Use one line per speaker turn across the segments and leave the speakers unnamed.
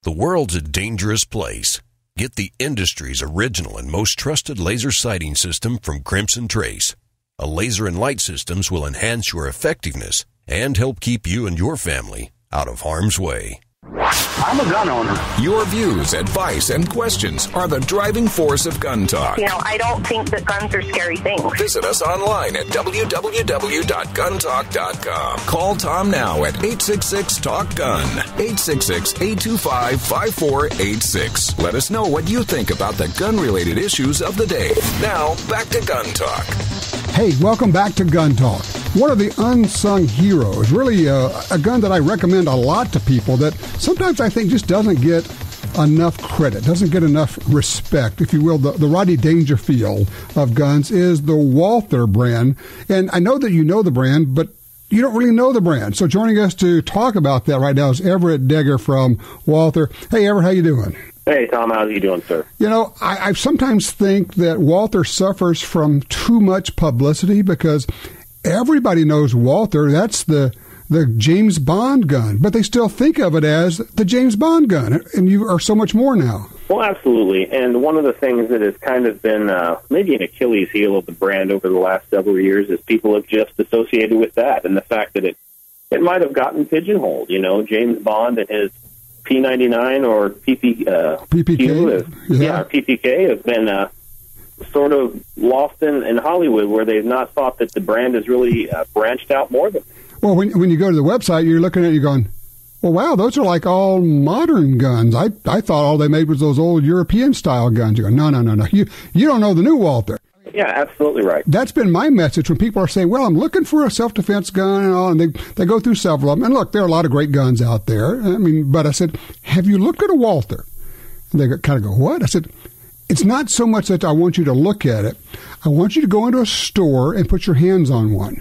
The world's a dangerous place. Get the industry's original and most trusted laser sighting system from Crimson Trace. A laser and light systems will enhance your effectiveness and help keep you and your family out of harm's way.
I'm a gun owner.
Your views, advice, and questions are the driving force of Gun Talk.
You know, I don't think that guns are scary things.
Visit us online at www.guntalk.com. Call Tom now at 866-TALK-GUN, 866-825-5486. Let us know what you think about the gun-related issues of the day. Now, back to Gun Talk.
Hey, welcome back to Gun Talk. One of the unsung heroes, really a gun that I recommend a lot to people that sometimes I think just doesn't get enough credit, doesn't get enough respect, if you will. The Rodney Dangerfield of guns is the Walther brand. And I know that you know the brand, but you don't really know the brand. So joining us to talk about that right now is Everett Degger from Walther. Hey, Everett, how you doing?
Hey, Tom, how are you doing, sir?
You know, I sometimes think that Walther suffers from too much publicity because everybody knows Walther. That's the James Bond gun, but they still think of it as the James Bond gun, and you are so much more now.
Well, absolutely, and one of the things that has kind of been maybe an Achilles heel of the brand over the last several years is people have just associated with that, and the fact that it might have gotten pigeonholed. You know, James Bond and his P99 or PPK, or PPK has been sort of lost in Hollywood, where they've not thought that the brand has really branched out more than.
Well, when you go to the website, you're looking at it, you're going, well, wow, those are like all modern guns. I thought all they made was those old European-style guns. You go, no. You don't know the new Walther.
Yeah, absolutely right.
That's been my message when people are saying, well, I'm looking for a self-defense gun and all, and they go through several of them. And look, there are a lot of great guns out there. I mean, but I said, have you looked at a Walther? And they kind of go, what? I said, it's not so much that I want you to look at it. I want you to go into a store and put your hands on one.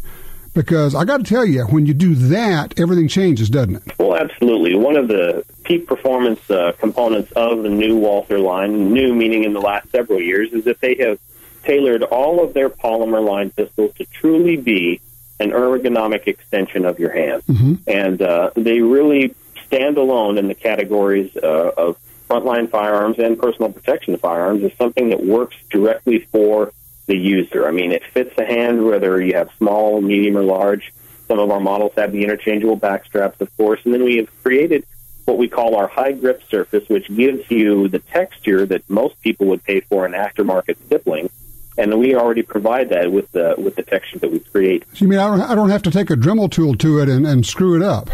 Because I got to tell you, when you do that, everything changes, doesn't it?
Well, absolutely. One of the peak performance components of the new Walther line, new meaning in the last several years, is that they have tailored all of their polymer line pistols to truly be an ergonomic extension of your hand. Mm-hmm. And they really stand alone in the categories of frontline firearms and personal protection firearms as something that works directly for the user. I mean, it fits the hand whether you have small, medium, or large. Some of our models have the interchangeable back straps, of course, and then we have created what we call our high grip surface, which gives you the texture that most people would pay for in aftermarket stippling, and we already provide that with the texture that we create.
So you mean I don't have to take a Dremel tool to it and screw it up?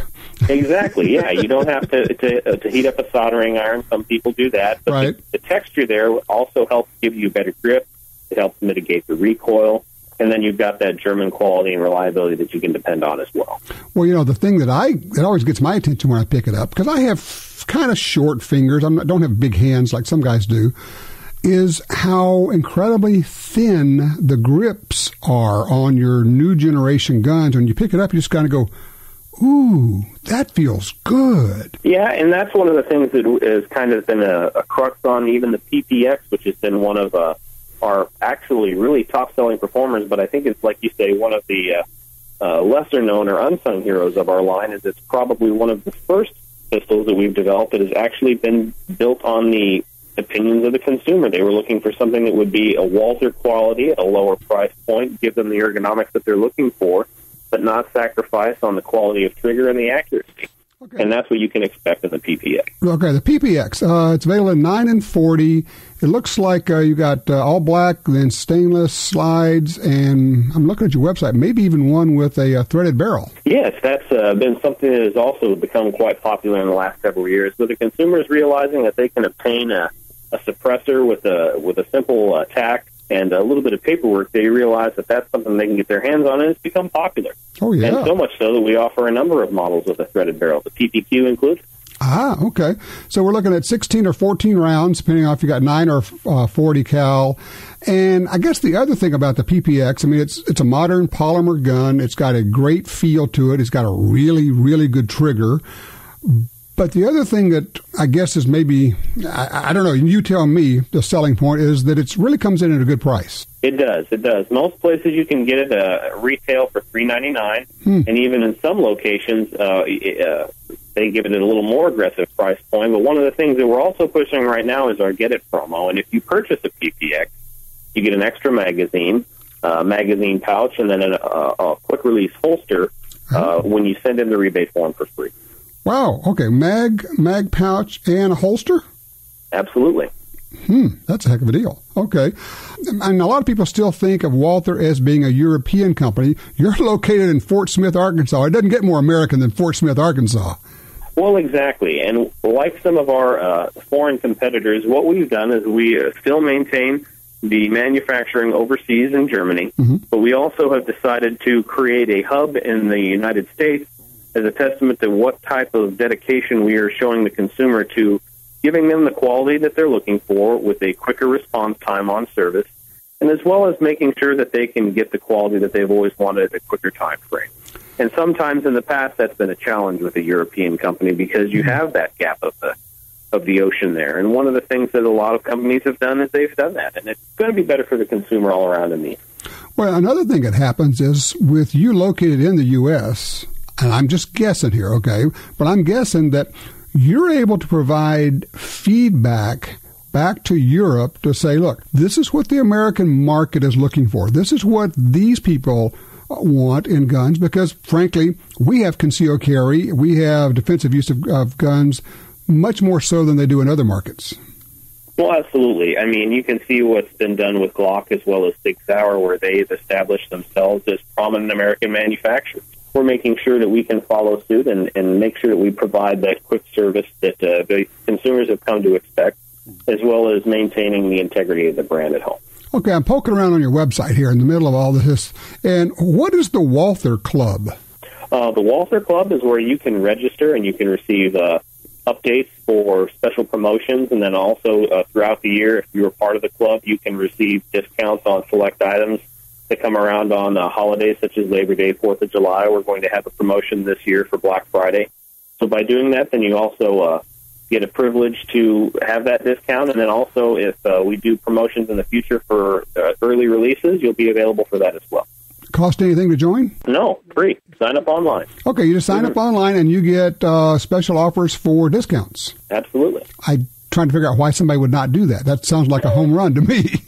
Exactly, yeah. You don't have to heat up a soldering iron. Some people do that, but
right.
The texture there also helps give you better grip. It helps mitigate the recoil, and then you've got that German quality and reliability that you can depend on as well.
Well, you know, the thing that always gets my attention when I pick it up, because I have kind of short fingers, I don't have big hands like some guys do, is how incredibly thin the grips are on your new generation guns. When you pick it up, you just kind of go, ooh, that feels good.
Yeah, and that's one of the things that has kind of been a crux on even the PPX, which has been one of our actually really top-selling performers, but I think it's, like you say, one of the lesser-known or unsung heroes of our line, is it's probably one of the first pistols that we've developed that has actually been built on the opinions of the consumer. They were looking for something that would be a Walther quality at a lower price point, give them the ergonomics that they're looking for, but not sacrifice on the quality of trigger and the accuracy. Okay. And that's what you can expect in the PPX.
Okay, the PPX. It's available in 9 and 40. It looks like you got all black, then stainless slides, and I'm looking at your website, maybe even one with a threaded barrel.
Yes, that's been something that has also become quite popular in the last several years, with the consumers realizing that they can obtain a suppressor with a simple tack and a little bit of paperwork. They realize that that's something they can get their hands on, and it's become popular.
Oh, yeah.
And so much so that we offer a number of models with a threaded barrel, the PPQ included.
Ah, okay. So we're looking at 16 or 14 rounds, depending on if you got 9 or 40 cal. And I guess the other thing about the PPX, I mean, it's a modern polymer gun. It's got a great feel to it. It's got a really, really good trigger. But the other thing that I guess is maybe, I don't know, you tell me, the selling point is that it really comes in at a good price.
It does. Most places you can get it retail for $3.99, and even in some locations, they give it at a little more aggressive price point. But one of the things that we're also pushing right now is our Get It promo. And if you purchase a PPX, you get an extra magazine pouch, and then a quick-release holster when you send in the rebate form for free.
Wow. Okay. Mag pouch and a holster?
Absolutely.
That's a heck of a deal. Okay. And a lot of people still think of Walther as being a European company. You're located in Fort Smith, Arkansas. It doesn't get more American than Fort Smith, Arkansas.
Well, exactly. And like some of our foreign competitors, what we've done is we still maintain the manufacturing overseas in Germany, but we also have decided to create a hub in the United States as a testament to what type of dedication we are showing the consumer to giving them the quality that they're looking for with a quicker response time on service, and as well as making sure that they can get the quality that they've always wanted at a quicker time frame. And sometimes in the past, that's been a challenge with a European company because you have that gap of the ocean there. And one of the things that a lot of companies have done is they've done that, and it's going to be better for the consumer all around in the end.
Well, another thing that happens is with you located in the U.S., and I'm just guessing here, okay, but I'm guessing that you're able to provide feedback back to Europe to say, look, this is what the American market is looking for. This is what these people want in guns because, frankly, we have concealed carry. We have defensive use of guns much more so than they do in other markets.
Well, absolutely. I mean, you can see what's been done with Glock as well as Sig Sauer, where they've established themselves as prominent American manufacturers. We're making sure that we can follow suit and make sure that we provide that quick service that the consumers have come to expect, as well as maintaining the integrity of the brand at home.
Okay, I'm poking around on your website here in the middle of all this. And what is the Walther Club?
The Walther Club is where you can register and you can receive updates for special promotions. And then also throughout the year, if you're part of the club, you can receive discounts on select items that come around on holidays such as Labor Day, 4th of July. We're going to have a promotion this year for Black Friday. So by doing that, then you also get a privilege to have that discount. And then also if we do promotions in the future for early releases, you'll be available for that as well.
Cost anything to join?
No, free. Sign up online.
Okay, you just sign up online and you get special offers for discounts.
Absolutely.
I'm trying to figure out why somebody would not do that. That sounds like a home run to me.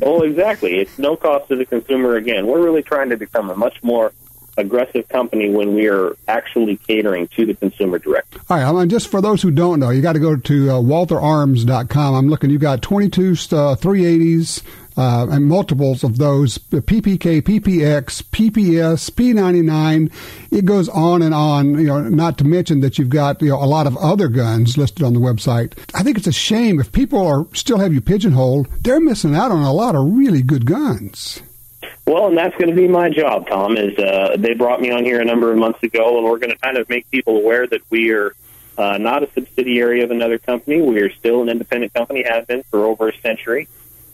Well, exactly. It's no cost to the consumer. Again, we're really trying to become a much more aggressive company when we are actually catering to the consumer directly.
All right. Just for those who don't know, you got to go to waltherarms.com. I'm looking. You've got 22 380s and multiples of those, PPK, PPX, PPS, P99. It goes on and on, not to mention that you've got, a lot of other guns listed on the website. I think it's a shame if people still have you pigeonholed, they're missing out on a lot of really good guns.
Well, and that's going to be my job, Tom, is they brought me on here a number of months ago, and we're going to kind of make people aware that we are not a subsidiary of another company. We are still an independent company, have been for over a century,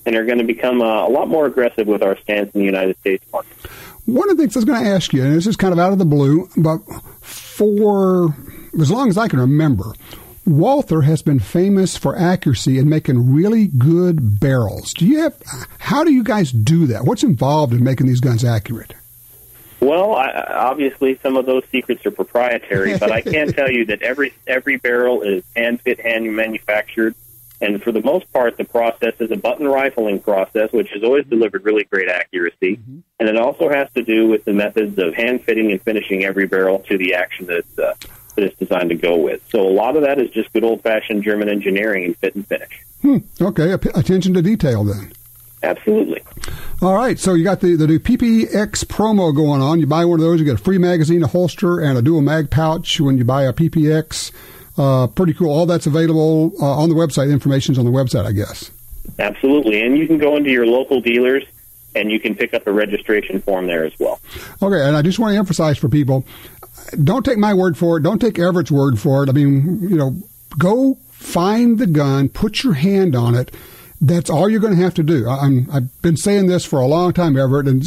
and are going to become a lot more aggressive with our stance in the United States market. One
of the things I was going to ask you, and this is kind of out of the blue, but for as long as I can remember, Walther has been famous for accuracy and making really good barrels. How do you guys do that? What's involved in making these guns accurate?
Well, obviously some of those secrets are proprietary, but I can tell you that every barrel is hand-fit, hand-manufactured, and for the most part, the process is a button rifling process, which has always delivered really great accuracy, and it also has to do with the methods of hand-fitting and finishing every barrel to the action that it's designed to go with. So a lot of that is just good old-fashioned German engineering and fit and finish.
Okay, attention to detail then.
Absolutely.
All right, so you got the new PPX promo going on. You buy one of those, you get a free magazine, a holster, and a dual mag pouch when you buy a PPX. Pretty cool. All that's available on the website. Information's on the website, I guess.
Absolutely, and you can go into your local dealers, and you can pick up a registration form there as well.
Okay, and I just want to emphasize for people, don't take my word for it. Don't take Everett's word for it. I mean, go find the gun, put your hand on it. That's all you're going to have to do. I've been saying this for a long time, Everett, and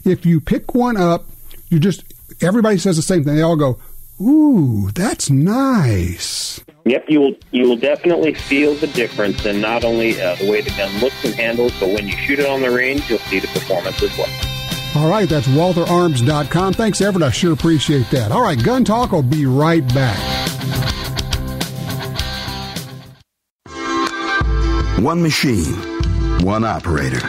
if you pick one up, everybody says the same thing. They all go, ooh, that's nice.
Yep, you will definitely feel the difference in not only the way the gun looks and handles, but when you shoot it on the range, you'll see the performance as well.
All right, that's WaltherArms.com. Thanks, Everett. I sure appreciate that. All right, Gun Talk will be right back.
One machine, one operator.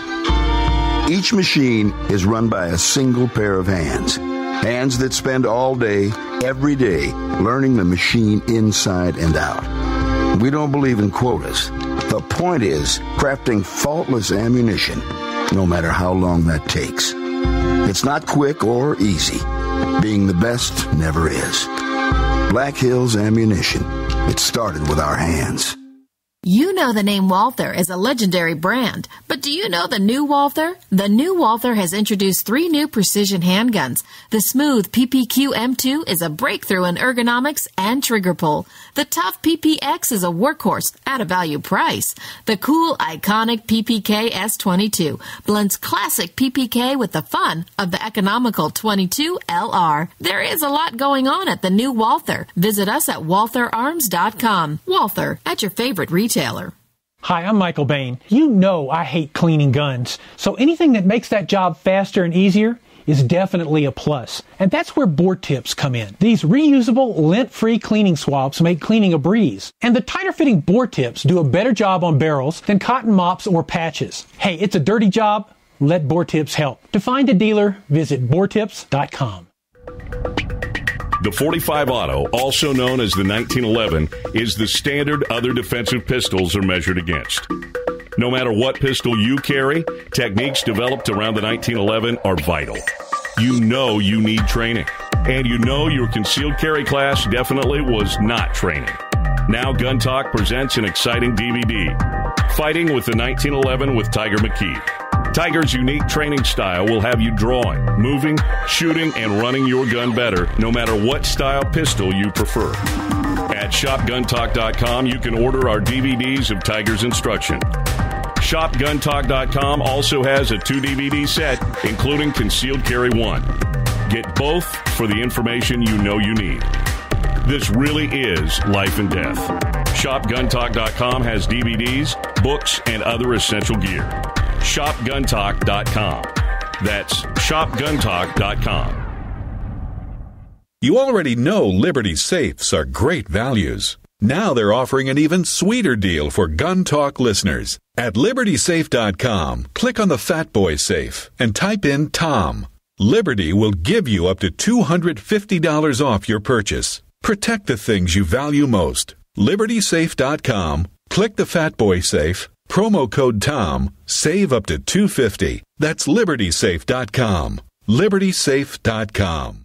Each machine is run by a single pair of hands. Hands that spend all day, every day, learning the machine inside and out. We don't believe in quotas. The point is crafting faultless ammunition, no matter how long that takes. It's not quick or easy. Being the best never is. Black Hills Ammunition. It started with our hands.
You know the name Walther is a legendary brand, but do you know the new Walther? The new Walther has introduced 3 new precision handguns. The smooth PPQ M2 is a breakthrough in ergonomics and trigger pull. The tough PPX is a workhorse at a value price. The cool, iconic PPK S22 blends classic PPK with the fun of the economical 22 LR. There is a lot going on at the new Walther. Visit us at waltherarms.com. Walther, at your favorite retailer.
Hi, I'm Michael Bain. You know I hate cleaning guns, so anything that makes that job faster and easier is definitely a plus. And that's where Bore Tips come in. These reusable, lint-free cleaning swabs make cleaning a breeze. And the tighter-fitting Bore Tips do a better job on barrels than cotton mops or patches. Hey, it's a dirty job. Let Bore Tips help. To find a dealer, visit boretips.com.
The .45 Auto, also known as the 1911, is the standard other defensive pistols are measured against. No matter what pistol you carry, techniques developed around the 1911 are vital. You know you need training, and you know your concealed carry class definitely was not training. Now Gun Talk presents an exciting DVD, Fighting with the 1911 with Tiger McKee. Tiger's unique training style will have you drawing, moving, shooting, and running your gun better, no matter what style pistol you prefer. At ShopGunTalk.com, you can order our DVDs of Tiger's instruction. ShopGunTalk.com also has a 2-DVD set, including Concealed Carry 1. Get both for the information you know you need. This really is life and death. ShopGunTalk.com has DVDs, books, and other essential gear. ShopGunTalk.com. That's ShopGunTalk.com.
You already know Liberty safes are great values. Now they're offering an even sweeter deal for Gun Talk listeners. At LibertySafe.com, click on the Fat Boy safe and type in Tom. Liberty will give you up to $250 off your purchase. Protect the things you value most. LibertySafe.com, click the Fat Boy safe, promo code TOM, save up to $250. That's LibertySafe.com. LibertySafe.com.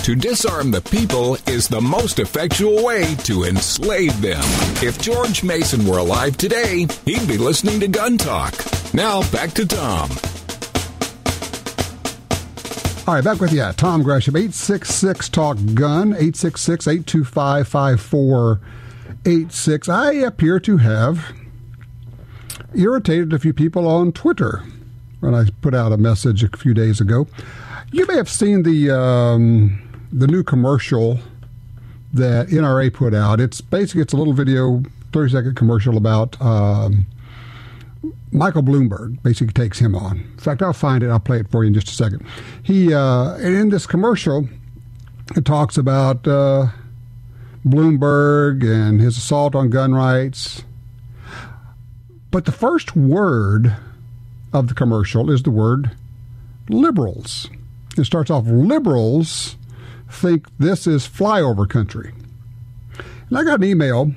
To disarm the people is the most effectual way to enslave them. If George Mason were alive today, he'd be listening to Gun Talk. Now, back to Tom.
All right, back with you, Tom Gresham, 866-TALK-GUN, 866-825-5486. I appear to have irritated a few people on Twitter when I put out a message a few days ago. You may have seen the new commercial that NRA put out. It's basically it's a little video, 30-second commercial about Michael Bloomberg. Basically takes him on. In fact, I'll find it. I'll play it for you in just a second. He in this commercial, it talks about Bloomberg and his assault on gun rights. But the first word of the commercial is the word liberals. It starts off, liberals think this is flyover country. And I got an email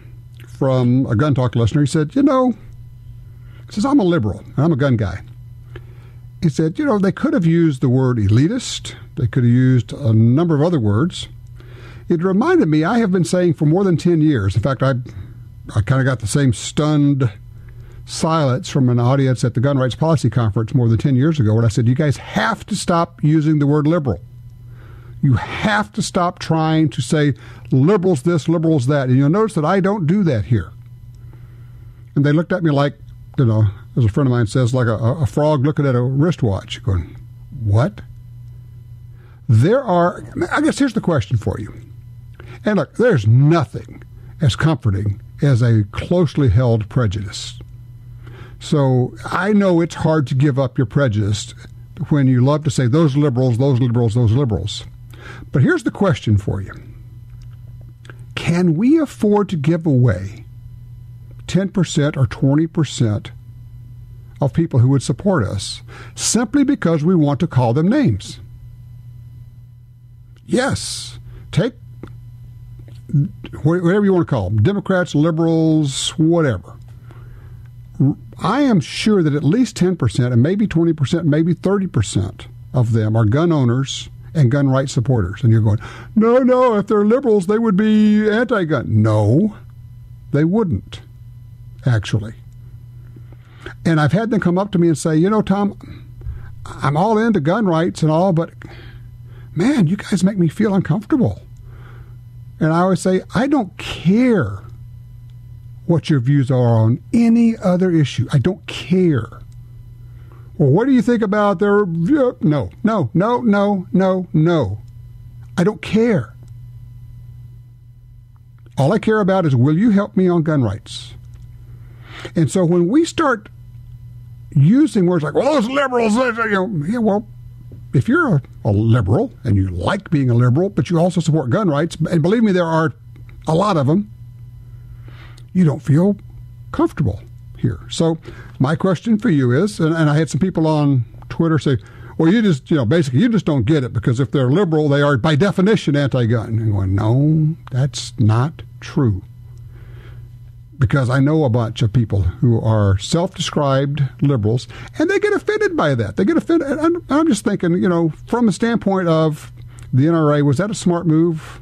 from a Gun Talk listener. He said, he says, I'm a liberal. I'm a gun guy. He said, they could have used the word elitist. They could have used a number of other words. It reminded me, I have been saying for more than 10 years. In fact, I kind of got the same stunned silence from an audience at the Gun Rights Policy Conference more than 10 years ago when I said, you guys have to stop using the word liberal. You have to stop trying to say liberals this, liberals that. And you'll notice that I don't do that here. And they looked at me like, as a friend of mine says, like a frog looking at a wristwatch, going, what? I guess here's the question for you. And look, there's nothing as comforting as a closely held prejudice. So I know it's hard to give up your prejudice when you love to say those liberals, those liberals, those liberals. But here's the question for you. Can we afford to give away 10% or 20% of people who would support us simply because we want to call them names? Yes. Take whatever you want to call them, Democrats, liberals, whatever. I am sure that at least 10% and maybe 20%, maybe 30% of them are gun owners and gun rights supporters. And you're going, no, if they're liberals, they would be anti-gun. No, they wouldn't, actually. And I've had them come up to me and say, Tom, I'm all into gun rights and all, but, man, you guys make me feel uncomfortable. And I always say, I don't care what your views are on any other issue. I don't care. Well, what do you think about their... No. I don't care. All I care about is, will you help me on gun rights? And so when we start using words like, well, those liberals, well, if you're a liberal and you like being a liberal, but you also support gun rights, and believe me, there are a lot of them, you don't feel comfortable here. So my question for you is, and I had some people on Twitter say, well, you just, basically you just don't get it because if they're liberal, they are by definition anti-gun. And I'm going, no, that's not true. Because I know a bunch of people who are self-described liberals, and they get offended by that. They get offended. And I'm just thinking, from the standpoint of the NRA, was that a smart move?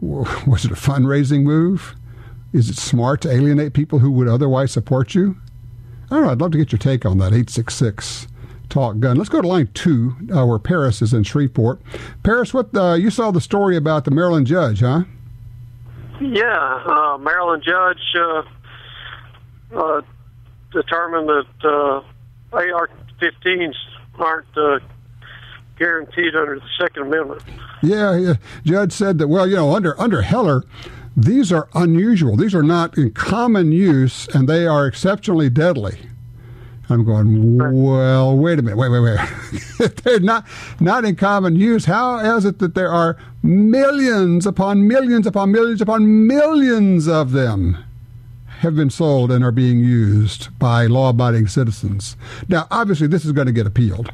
Was it a fundraising move? Is it smart to alienate people who would otherwise support you? I don't know. I'd love to get your take on that. 866-TALK-GUN. Let's go to line 2, where Paris is in Shreveport. Paris, what you saw the story about the Maryland judge, huh?
Yeah, Maryland judge determined that AR-15s aren't guaranteed under the Second Amendment. Yeah.
Judge said that, well, under Heller, these are unusual. These are not in common use, and they are exceptionally deadly. I'm going, well, wait a minute. Wait. If they're not in common use, how is it that there are millions upon millions upon millions upon millions of them have been sold and are being used by law-abiding citizens? Now, obviously, this is going to get appealed,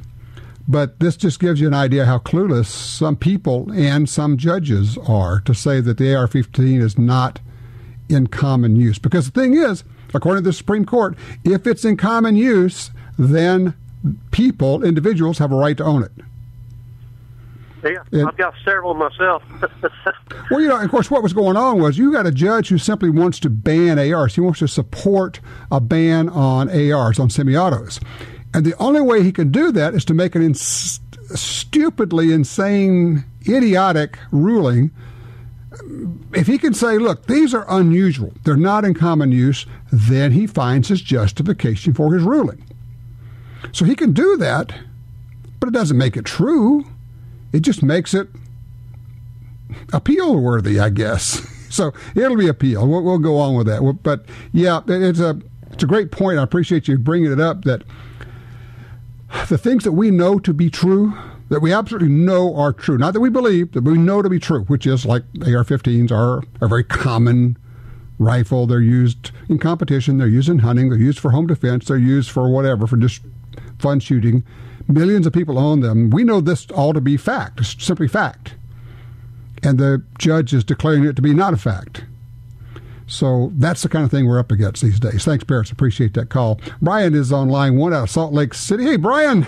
but this just gives you an idea how clueless some people and some judges are to say that the AR-15 is not in common use. Because the thing is, according to the Supreme Court, if it's in common use, then people, individuals, have a right to own it.
Yeah, I've got several myself.
Well, of course, what was going on was you got a judge who simply wants to ban ARs. He wants to support a ban on ARs, on semi-autos. And the only way he can do that is to make an stupidly insane, idiotic ruling. If he can say, look, these are unusual, they're not in common use, then he finds his justification for his ruling. So he can do that, but it doesn't make it true. It just makes it appeal worthy, I guess. So it'll be appeal. We'll go on with that. But yeah, it's a great point. I appreciate you bringing it up, that the things that we know to be true, that we absolutely know are true, not that we believe, that we know to be true, which is like AR-15s are a very common rifle. They're used in competition. They're used in hunting. They're used for home defense. They're used for whatever, for just fun shooting. Millions of people own them. We know this all to be fact, it's simply fact. And the judge is declaring it to be not a fact. So that's the kind of thing we're up against these days. Thanks, Paris. Appreciate that call. Brian is on line 1 out of Salt Lake City. Hey, Brian,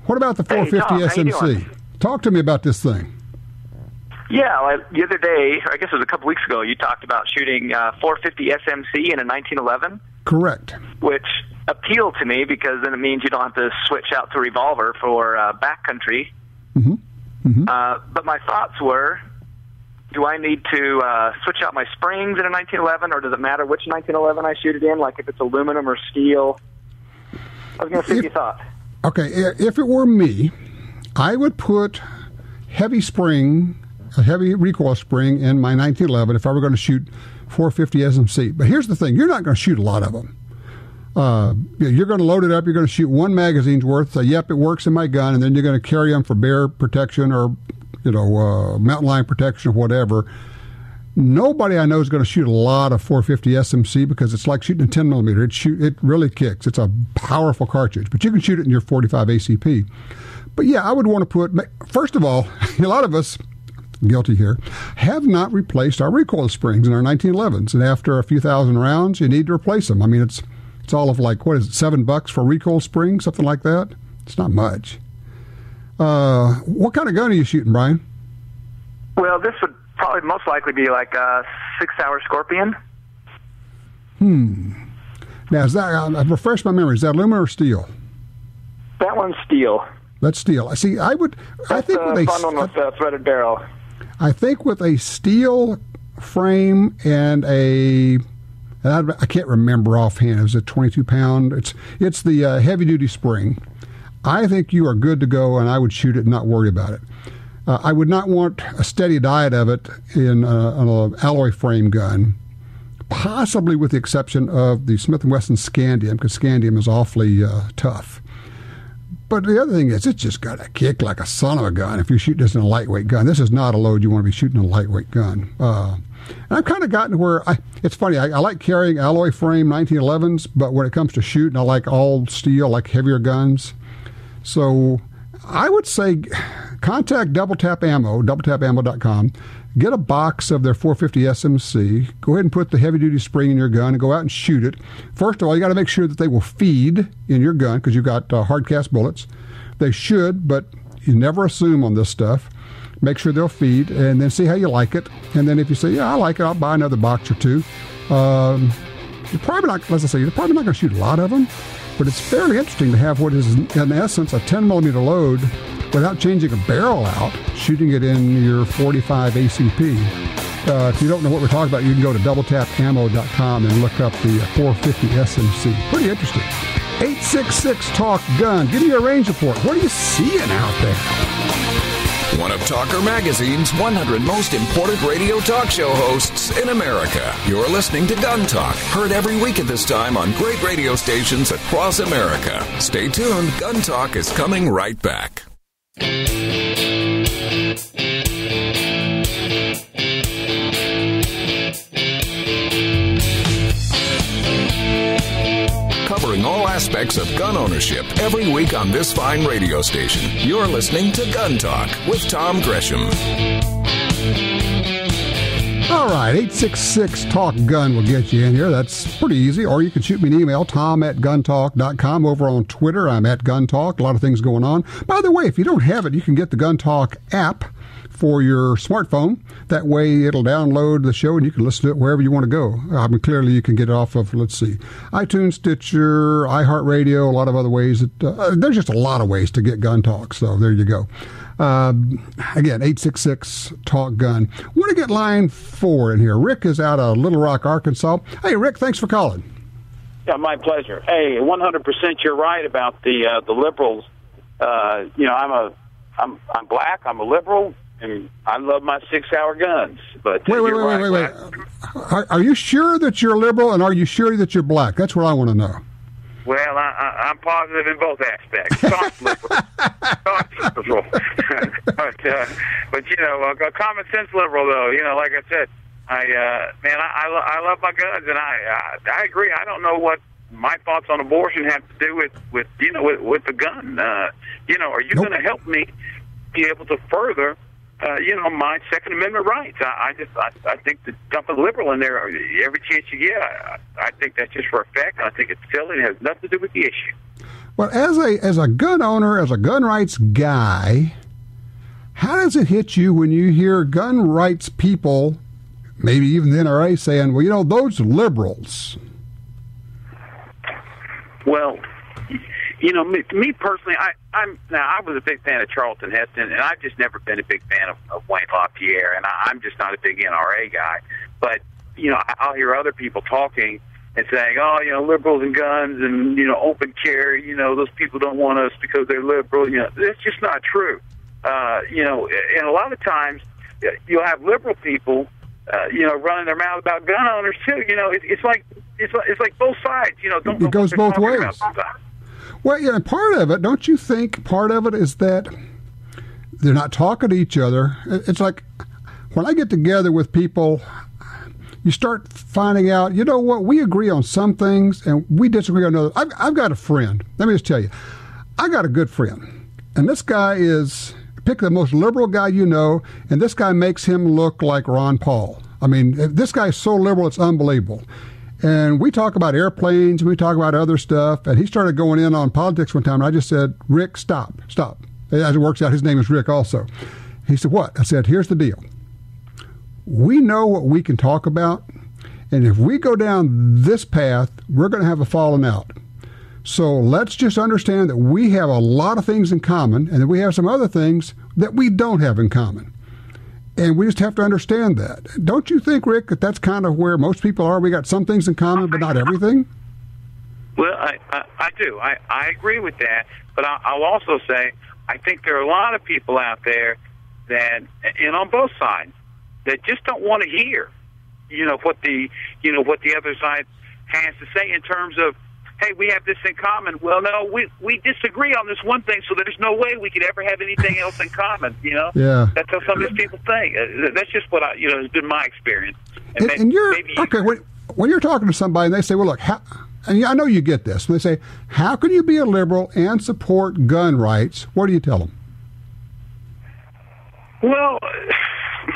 what about the 450 SMC? Talk to me about this thing.
Yeah, the other day, I guess it was a couple weeks ago, you talked about shooting 450 SMC in a 1911.
Correct.
Which appealed to me because then it means you don't have to switch out to revolver for backcountry. Mm-hmm. Mm-hmm. But my thoughts were, do I need to switch out my springs in a 1911, or does it matter which 1911 I shoot it in, like if it's aluminum or steel? I was going to see what you thought.
Okay, if it were me, I would put a heavy recoil spring in my 1911 if I were going to shoot 450 SMC. But here's the thing, you're not going to shoot a lot of them. You're going to load it up. You're going to shoot one magazine's worth. Say, yep, it works in my gun, and then you're going to carry them for bear protection or mountain lion protection or whatever. Nobody I know is going to shoot a lot of 450 SMC because it's like shooting a 10 millimeter. It really kicks. It's a powerful cartridge, but you can shoot it in your 45 ACP. But yeah, I would want to put, first of all, a lot of us, guilty here, have not replaced our recoil springs in our 1911s. And after a few thousand rounds, you need to replace them. I mean, it's all of like, what is it, $7 for recoil spring, something like that? It's not much. What kind of gun are you shooting, Brian?
Well, this would probably most likely be like a 6-hour Scorpion.
Now, is that, refresh my memory, is that aluminum or steel?
That one's steel.
That's steel. See, I think with
fun one with a threaded barrel.
I think with a steel frame and I can't remember offhand. It was a 22-pound. It's the heavy-duty spring. I think you are good to go, and I would shoot it and not worry about it. I would not want a steady diet of it in an alloy frame gun, possibly with the exception of the Smith & Wesson Scandium, because Scandium is awfully tough. But the other thing is, it's just got a kick like a son of a gun if you shoot this in a lightweight gun. This is not a load you want to be shooting in a lightweight gun. And I've kind of gotten to where, it's funny, I like carrying alloy frame 1911s, but when it comes to shooting, I like all steel, like heavier guns. So I would say contact Double Tap Ammo, doubletapammo.com. Get a box of their 450 SMC. Go ahead and put the heavy-duty spring in your gun and go out and shoot it. First of all, you got to make sure that they will feed in your gun because you've got hard-cast bullets. They should, but you never assume on this stuff. Make sure they'll feed, and then see how you like it. And then if you say, yeah, I like it, I'll buy another box or two. You're probably not, as I say, you're probably not going to shoot a lot of them, but it's very interesting to have what is, in essence, a 10-millimeter load without changing a barrel out, shooting it in your 45 ACP. If you don't know what we're talking about, you can go to doubletapammo.com and look up the 450 SMC. Pretty interesting. 866-TALK-GUN. Give me a range report. What are you seeing out there?
One of Talker Magazine's 100 most important radio talk show hosts in America. You're listening to Gun Talk, heard every week at this time on great radio stations across America. Stay tuned. Gun Talk is coming right back. Covering all aspects of gun ownership every week on this fine radio station. You're listening to Gun Talk with Tom Gresham.
All right, 866-TALK-GUN will get you in here. That's pretty easy. Or you can shoot me an email, tom@guntalk.com. Over on Twitter, I'm at Gun Talk. A lot of things going on. By the way, if you don't have it, you can get the Gun Talk app for your smartphone. That way it'll download the show and you can listen to it wherever you want to go. I mean, clearly you can get it off of, let's see, iTunes, Stitcher, iHeartRadio, a lot of other ways. There's just a lot of ways to get Gun Talk, so there you go. Again, 866-TALK-GUN. Want to get line 4 in here. Rick is out of Little Rock, Arkansas. Hey, Rick, thanks for calling.
Yeah, my pleasure. Hey, 100% you're right about the liberals. I'm black, I'm a liberal, and I love my 6-hour guns. But
wait. Are you sure that you're liberal, and are you sure that you're black? That's what I want to know.
Well, I'm positive in both aspects. Staunch liberal. but a common sense liberal, though. Like I said, I love my guns, and I agree. I don't know what my thoughts on abortion have to do with the gun. Are you going to help me be able to further my Second Amendment rights? I think that dumping liberal in there every chance you get, I think that's just for effect. I think it's silly. It has nothing to do with the issue.
Well, as a gun owner, as a gun rights guy, how does it hit you when you hear gun rights people, maybe even the NRA, saying, well, those liberals?
Well, me personally, I was a big fan of Charlton Heston, and I've just never been a big fan of Wayne LaPierre, and I'm just not a big NRA guy. But, I'll hear other people talking and saying, liberals and guns and, open carry, those people don't want us because they're liberal. That's just not true. And a lot of times you'll have liberal people, running their mouth about gun owners, too. It's like it's like both sides. Don't
it goes both ways. Well, yeah, and part of it, don't you think part of it is that they're not talking to each other? It's like when I get together with people, you start finding out, you know what, we agree on some things and we disagree on others. I've got a friend. Let me just tell you, I got a good friend. And this guy is, pick the most liberal guy you know, and this guy makes him look like Ron Paul. I mean, this guy is so liberal, it's unbelievable. And we talk about airplanes, we talk about other stuff, and he started going in on politics one time, and I just said, Rick, stop. As it works out, his name is Rick also. He said, what? I said, here's the deal. We know what we can talk about, and if we go down this path, we're going to have a falling out. So let's just understand that we have a lot of things in common, and that we have some other things that we don't have in common. And we just have to understand that. Don't you think, Rick, that that's kind of where most people are? We got some things in common, but not everything?
Well, I do. I agree with that. But I'll also say I think there are a lot of people out there that, and on both sides, that just don't want to hear, what the other side has to say in terms of, hey, we have this in common. Well, no, we disagree on this one thing, so there's no way we could ever have anything else in common,
Yeah.
That's how some of these people think. That's just what has been my experience.
And you're, okay, when you're talking to somebody and they say, well, look, and I know you get this, when they say, how can you be a liberal and support gun rights? What do you tell them?
Well,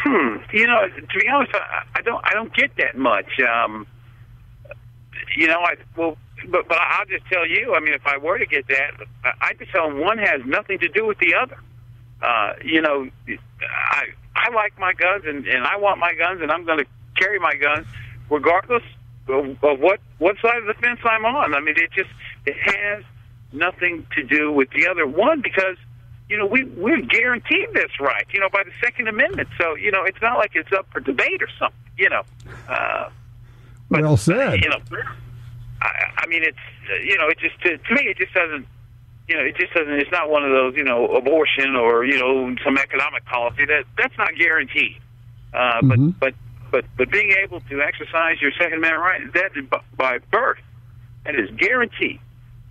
to be honest, I don't get that much. But I'll just tell you, I mean, if I were to get that, I'd just tell them one has nothing to do with the other. I like my guns, and I want my guns, and I'm going to carry my guns regardless of what side of the fence I'm on. I mean, it has nothing to do with the other. One, because, we're guaranteed this right, by the Second Amendment. So, it's not like it's up for debate or something, But,
well said.
I mean, it's it just to me it just doesn't it's not one of those abortion or some economic policy that's not guaranteed. But being able to exercise your Second Amendment right, that by birth, that is guaranteed.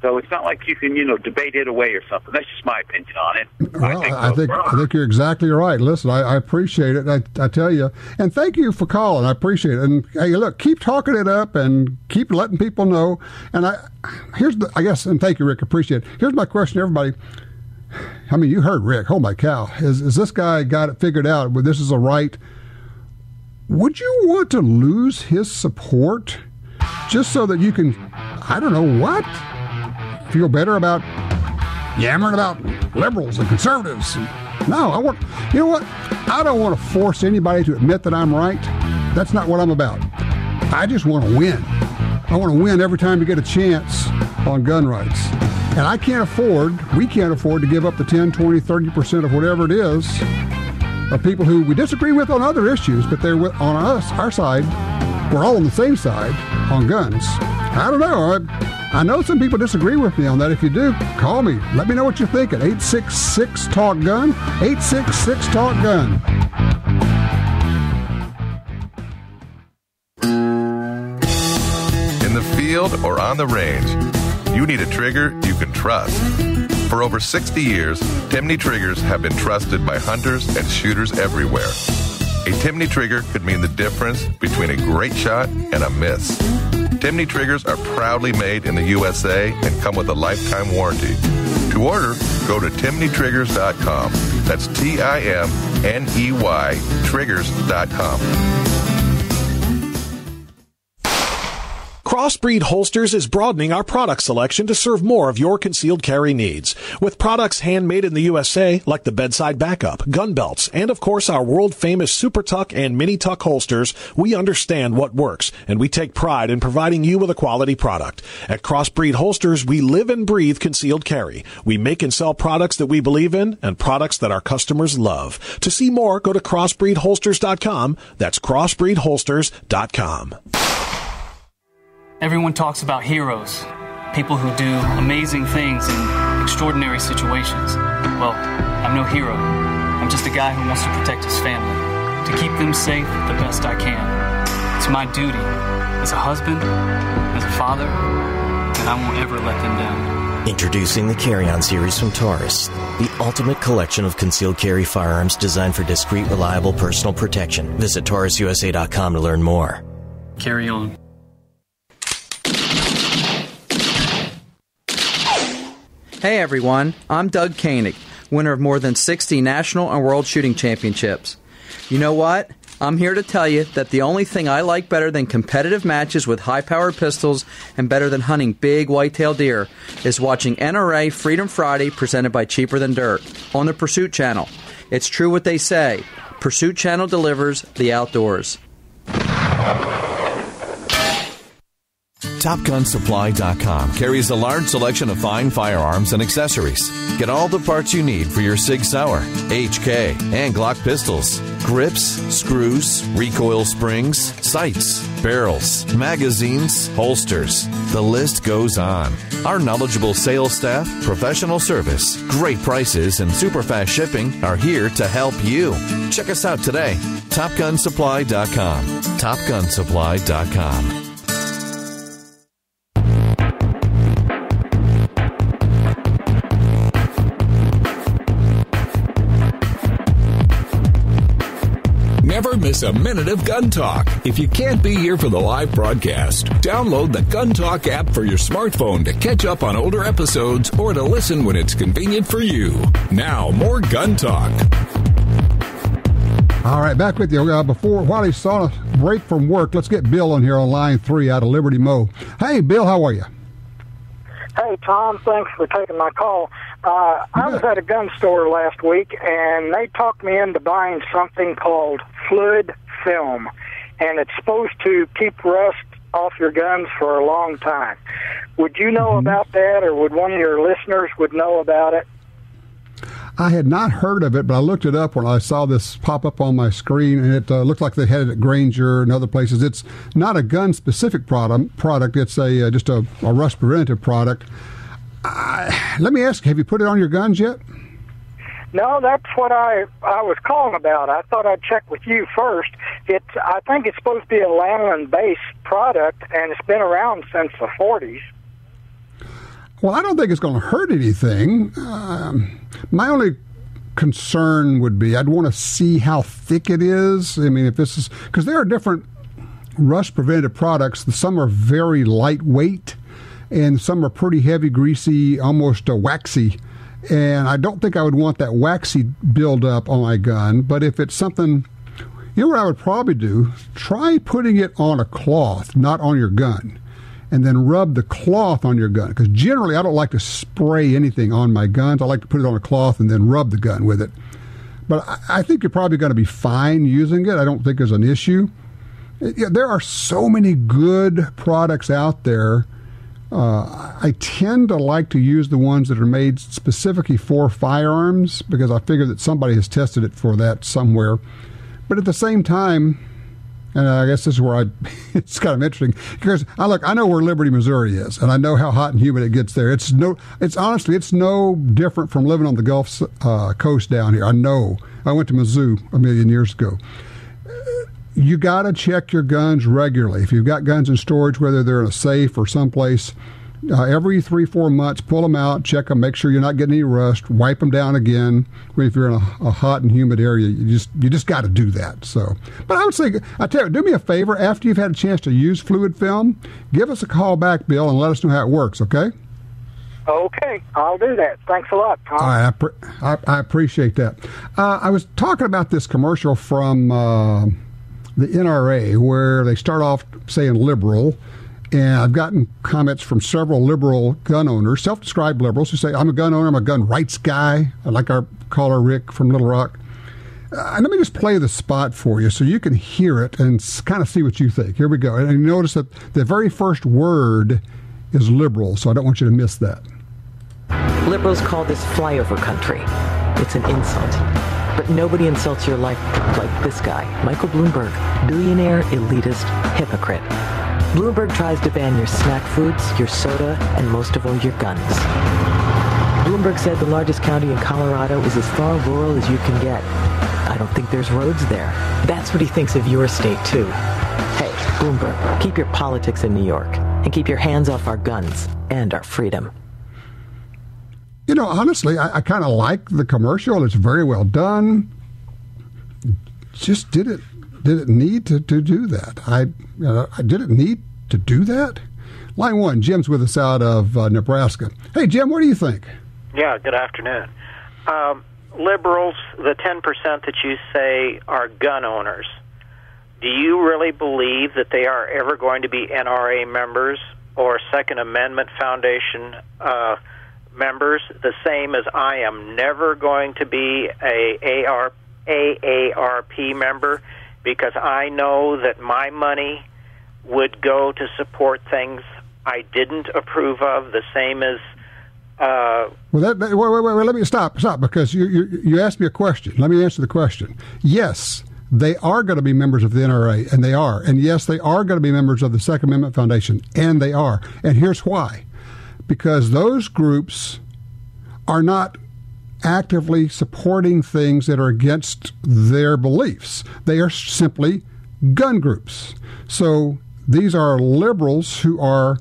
So it's not like you can debate it away or something. That's just my opinion on it.
Well, I think you're exactly right. Listen, I appreciate it. I tell you, and thank you for calling. I appreciate it. And hey, look, keep talking it up and keep letting people know. And and thank you, Rick. Appreciate it. Here's my question to everybody. I mean, you heard Rick. Oh my cow! Is this guy got it figured out? This is a right. Would you want to lose his support just so that you can, I don't know what, feel better about yammering about liberals and conservatives? No, you know what? I don't want to force anybody to admit that I'm right. That's not what I'm about. I just want to win. I want to win every time we get a chance on gun rights. And we can't afford to give up the 10, 20, 30% of whatever it is of people who we disagree with on other issues, but they're on our side. We're all on the same side on guns. I don't know. I know some people disagree with me on that. If you do, call me. Let me know what you're thinking. 866-TALK-GUN. 866-TALK-GUN.
In the field or on the range, you need a trigger you can trust. For over 60 years, Timney triggers have been trusted by hunters and shooters everywhere. A Timney trigger could mean the difference between a great shot and a miss. Timney triggers are proudly made in the USA and come with a lifetime warranty. To order, go to TimneyTriggers.com. That's TIMNEY Triggers.com.
Crossbreed Holsters is broadening our product selection to serve more of your concealed carry needs. With products handmade in the USA, like the bedside backup, gun belts, and of course our world-famous Super Tuck and Mini Tuck holsters, we understand what works, and we take pride in providing you with a quality product. At Crossbreed Holsters, we live and breathe concealed carry. We make and sell products that we believe in and products that our customers love. To see more, go to crossbreedholsters.com. That's crossbreedholsters.com.
Everyone talks about heroes, people who do amazing things in extraordinary situations. Well, I'm no hero. I'm just a guy who wants to protect his family, to keep them safe the best I can. It's my duty, as a husband, as a father, and I won't ever let them down.
Introducing the Carry-On series from Taurus, the ultimate collection of concealed carry firearms designed for discreet, reliable personal protection. Visit TaurusUSA.com to learn more.
Carry on.
Hey everyone, I'm Doug Koenig, winner of more than 60 national and world shooting championships. You know what? I'm here to tell you that the only thing I like better than competitive matches with high-powered pistols and better than hunting big white-tailed deer is watching NRA Freedom Friday presented by Cheaper Than Dirt on the Pursuit Channel. It's true what they say. Pursuit Channel delivers the outdoors.
TopGunSupply.com carries a large selection of fine firearms and accessories. Get all the parts you need for your Sig Sauer, HK, and Glock pistols. Grips, screws, recoil springs, sights, barrels, magazines, holsters. The list goes on. Our knowledgeable sales staff, professional service, great prices, and super fast shipping are here to help you. Check us out today. TopGunSupply.com. TopGunSupply.com.
Never miss a minute of Gun Talk. If you can't be here for the live broadcast, download the Gun Talk app for your smartphone to catch up on older episodes or to listen when it's convenient for you. Now, more Gun Talk.
All right, back with you. While he's on a break from work, let's get Bill on here on line 3 out of Liberty Mo. Hey, Bill, how are you?
Hey, Tom, thanks for taking my call. I was at a gun store last week, and they talked me into buying something called fluid film, and it's supposed to keep rust off your guns for a long time. Would you know about that, or would one of your listeners would know about it?
I had not heard of it, but I looked it up when I saw this pop up on my screen, and it looked like they had it at Granger and other places. It's not a gun-specific product. It's just a rust preventive product. Let me ask, have you put it on your guns yet?
No, that's what I was calling about. I thought I'd check with you first. I think it's supposed to be a lanolin-based product, and it's been around since the 40s.
Well, I don't think it's going to hurt anything. My only concern would be I'd want to see how thick it is. I mean, if this is... Because there are different rust preventive products. Some are very lightweight, and some are pretty heavy, greasy, almost waxy. And I don't think I would want that waxy buildup on my gun. But if it's something... You know what I would probably do? Try putting it on a cloth, not on your gun, and then rub the cloth on your gun. Because generally, I don't like to spray anything on my guns. I like to put it on a cloth and then rub the gun with it. But I think you're probably going to be fine using it. I don't think there's an issue. There are so many good products out there. I tend to like to use the ones that are made specifically for firearms because I figure that somebody has tested it for that somewhere. But at the same time, and I guess this is where it's kind of interesting because I know where Liberty, Missouri is, and I know how hot and humid it gets there. It's no different from living on the Gulf Coast down here. I know. I went to Mizzou a million years ago. You got to check your guns regularly. If you've got guns in storage, whether they're in a safe or someplace, every 3-4 months, pull them out, check them, make sure you're not getting any rust, wipe them down again. If you're in a hot and humid area, you just got to do that. So, but I would say, I tell you, do me a favor. After you've had a chance to use fluid film, give us a call back, Bill, and let us know how it works. Okay?
Okay, I'll do that. Thanks a lot, Tom.
All right, I appreciate that. I was talking about this commercial from the NRA where they start off saying liberal, and I've gotten comments from several liberal gun owners, self-described liberals, who say, I'm a gun owner, I'm a gun rights guy. I like our caller Rick from Little Rock. Let me just play the spot for you so you can hear it and kind of see what you think. Here we go. And you notice that the very first word is liberal, so I don't want you to miss that.
Liberals call this flyover country. It's an insult. But nobody insults your life like this guy, Michael Bloomberg, billionaire, elitist, hypocrite. Bloomberg tries to ban your snack foods, your soda, and most of all, your guns. Bloomberg said the largest county in Colorado is as far rural as you can get. I don't think there's roads there. That's what he thinks of your state, too. Hey, Bloomberg, keep your politics in New York and keep your hands off our guns and our freedom.
You know, honestly, I kind of like the commercial. It's very well done. Just did it need to do that? I didn't need to do that. Line 1, Jim's with us out of Nebraska. Hey, Jim, what do you think?
Yeah, good afternoon. Liberals, the 10% that you say are gun owners, do you really believe that they are ever going to be NRA members or Second Amendment Foundation members, the same as I am never going to be a AARP member, because I know that my money would go to support things I didn't approve of, the same as...
wait, let me stop, because you asked me a question. Let me answer the question. Yes, they are going to be members of the NRA, and they are. And yes, they are going to be members of the Second Amendment Foundation, and they are. And here's why. Because those groups are not actively supporting things that are against their beliefs. They are simply gun groups. So these are liberals who are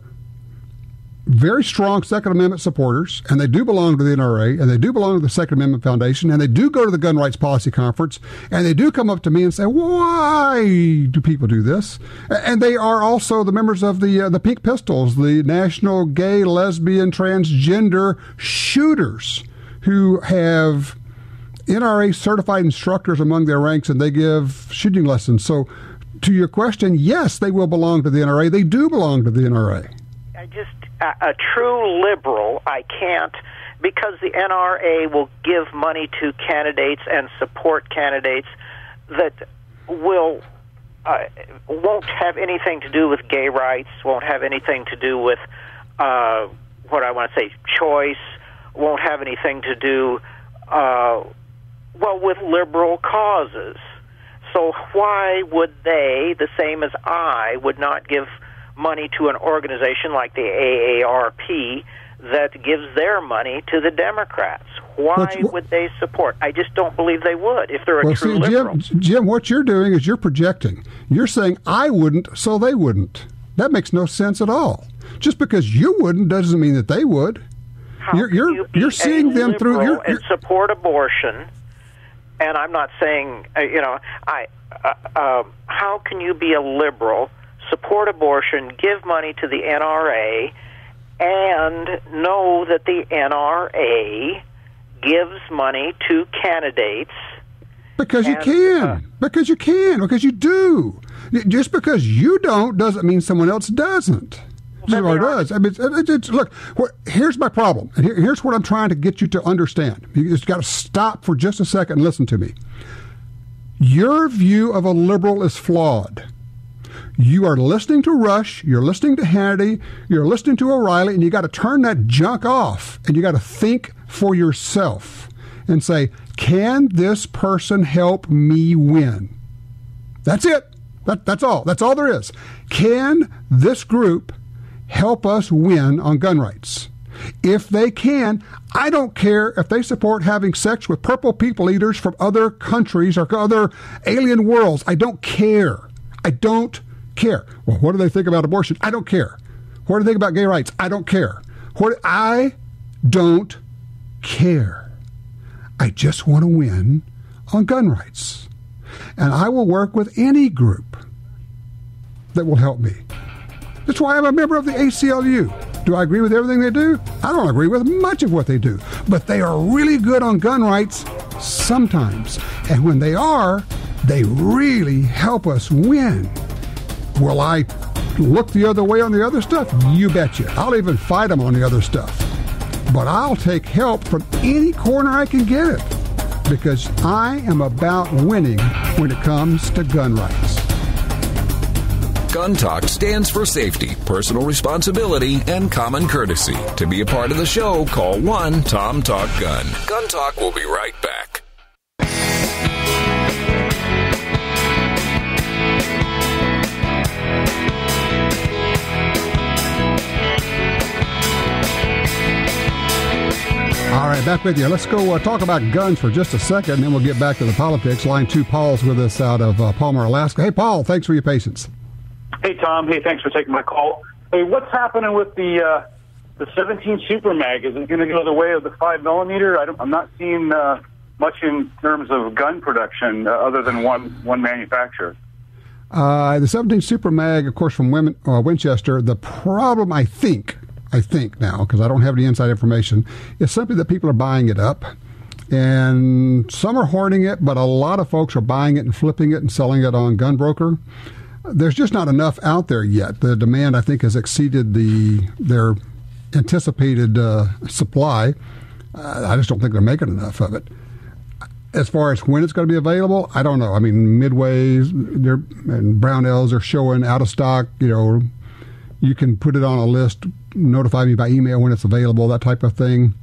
very strong Second Amendment supporters, and they do belong to the NRA, and they do belong to the Second Amendment Foundation, and they do go to the Gun Rights Policy Conference, and they do come up to me and say, why do people do this? And they are also the members of the Pink Pistols, the National Gay, Lesbian, Transgender Shooters, who have NRA certified instructors among their ranks, and they give shooting lessons. So to your question, yes, they will belong to the NRA. They do belong to the NRA.
A true liberal, I can't, because the NRA will give money to candidates and support candidates that won't have anything to do with gay rights, won't have anything to do with what I want to say, choice, won't have anything to do with liberal causes. So why would they, the same as I, would not give money to an organization like the AARP that gives their money to the Democrats? Why would they support? I just don't believe they would if they're a true liberal.
Jim, what you're doing is you're projecting. You're saying I wouldn't, so they wouldn't. That makes no sense at all. Just because you wouldn't doesn't mean that they would. You're seeing them through.
And support abortion. And I'm not saying, how can you be a liberal, support abortion, give money to the NRA, and know that the NRA gives money to candidates?
Because you can. Because you do. Just because you don't doesn't mean someone else doesn't. Or does. I mean, look, here's my problem. And here's what I'm trying to get you to understand. You just got to stop for just a second and listen to me. Your view of a liberal is flawed. You are listening to Rush, you're listening to Hannity, you're listening to O'Reilly, and you got to turn that junk off, and you got to think for yourself and say, can this person help me win? That's it. That's all. That's all there is. Can this group help us win on gun rights? If they can, I don't care if they support having sex with purple people eaters from other countries or other alien worlds. I don't care. I don't care. Well, what do they think about abortion? I don't care. What do they think about gay rights? I don't care. I don't care. I just want to win on gun rights. And I will work with any group that will help me. That's why I'm a member of the ACLU. Do I agree with everything they do? I don't agree with much of what they do. But they are really good on gun rights sometimes. And when they are, they really help us win. Will I look the other way on the other stuff? You betcha. I'll even fight them on the other stuff. But I'll take help from any corner I can get it. Because I am about winning when it comes to gun rights.
Gun Talk stands for safety, personal responsibility, and common courtesy. To be a part of the show, call 1-TOM-TALK-GUN. Gun Talk will be right back.
All right, back with you. Let's go talk about guns for just a second, and then we'll get back to the politics. Line 2, Paul's with us out of Palmer, Alaska. Hey, Paul, thanks for your patience.
Hey, Tom. Hey, thanks for taking my call. Hey, what's happening with the 17 Super Mag? Is it going to go the way of the 5mm? I'm not seeing much in terms of gun production other than one manufacturer.
The 17 Super Mag, of course, from Winchester. The problem, I think now, because I don't have any inside information, is simply that people are buying it up. And some are hoarding it, but a lot of folks are buying it and flipping it and selling it on Gunbroker. There's just not enough out there yet. The demand, I think, has exceeded their anticipated supply. I just don't think they're making enough of it. As far as when it's going to be available, I don't know. I mean, Midways and Brownells are showing out of stock. You can put it on a list, notify me by email when it's available, that type of thing.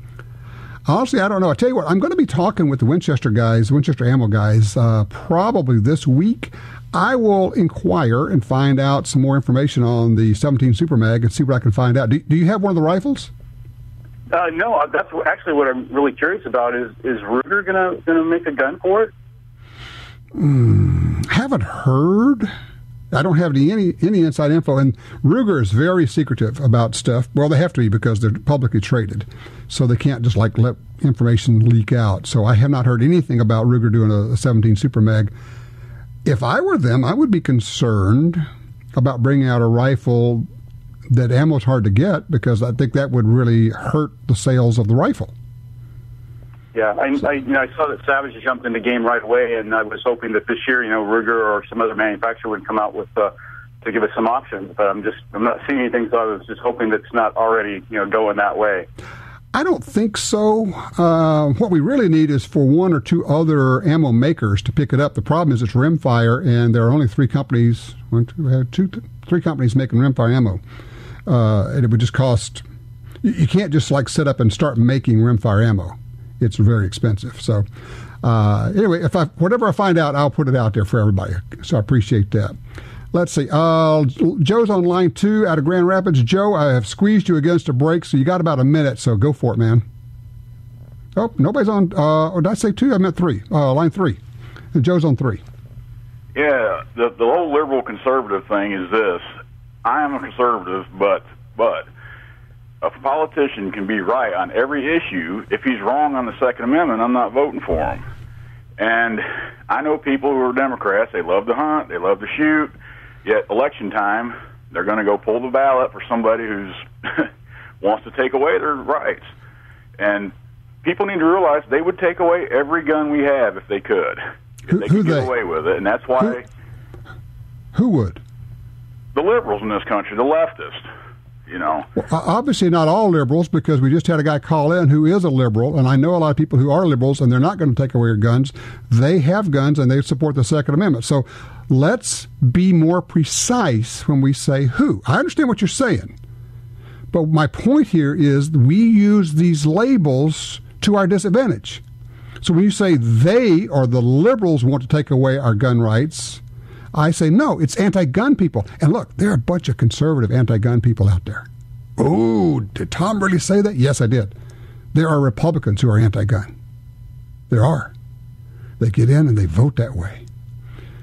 Honestly, I don't know. I tell you what, I'm going to be talking with the Winchester Ammo guys, probably this week. I will inquire and find out some more information on the 17 Super Mag and see what I can find out. Do you have one of the rifles?
No, that's actually what I'm really curious about. Is Ruger gonna make a gun for it?
Haven't heard. I don't have any inside info, and Ruger is very secretive about stuff. Well, they have to be because they're publicly traded, so they can't just let information leak out. So I have not heard anything about Ruger doing a 17 Super Mag. If I were them, I would be concerned about bringing out a rifle that ammo's hard to get, because I think that would really hurt the sales of the rifle.
Yeah, I saw that Savage jumped in the game right away, and I was hoping that this year, Ruger or some other manufacturer would come out with to give us some options. But I'm not seeing anything, so I was just hoping that it's not already going that way.
I don't think so. What we really need is for one or two other ammo makers to pick it up. The problem is it's rimfire, and there are only three companies making rimfire ammo. And it would just cost. You can't just set up and start making rimfire ammo. It's very expensive. So anyway, whatever I find out, I'll put it out there for everybody. So I appreciate that. Let's see. Joe's on line 2 out of Grand Rapids. Joe, I have squeezed you against a break, so you got about a minute. So go for it, man. Oh, nobody's on. Or did I say 2? I meant 3. Line 3. And Joe's on 3.
Yeah, the whole liberal conservative thing is this. I am a conservative, but a politician can be right on every issue. If he's wrong on the Second Amendment, I'm not voting for him. And I know people who are Democrats, they love to hunt, they love to shoot, yet election time, they're going to go pull the ballot for somebody who's wants to take away their rights. And people need to realize they would take away every gun we have if they could. If they could get away with it, and that's why...
Who would?
The liberals in this country, the leftists. Well,
obviously not all liberals, because we just had a guy call in who is a liberal, and I know a lot of people who are liberals, and they're not going to take away your guns. They have guns, and they support the Second Amendment. So let's be more precise when we say who. I understand what you're saying, but my point here is we use these labels to our disadvantage. So when you say they or the liberals want to take away our gun rights, I say, no, it's anti-gun people. And look, there are a bunch of conservative anti-gun people out there. Oh, did Tom really say that? Yes, I did. There are Republicans who are anti-gun. There are. They get in and they vote that way.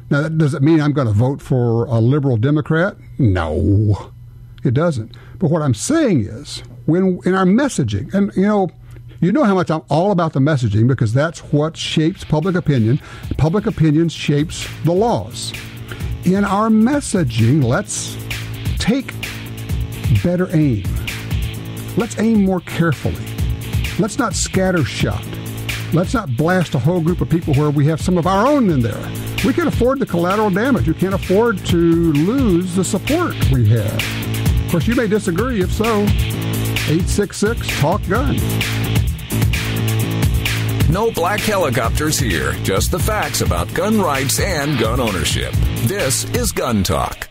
Now, does it mean I'm going to vote for a liberal Democrat? No, it doesn't. But what I'm saying is, when in our messaging, and you know how much I'm all about the messaging, because that's what shapes public opinion. Public opinion shapes the laws. In our messaging, let's take better aim. Let's aim more carefully. Let's not scattershot. Let's not blast a whole group of people where we have some of our own in there. We can afford the collateral damage. We can't afford to lose the support we have. Of course, you may disagree. If so, 866-TALK-GUN.
No black helicopters here, just the facts about gun rights and gun ownership. This is Gun Talk.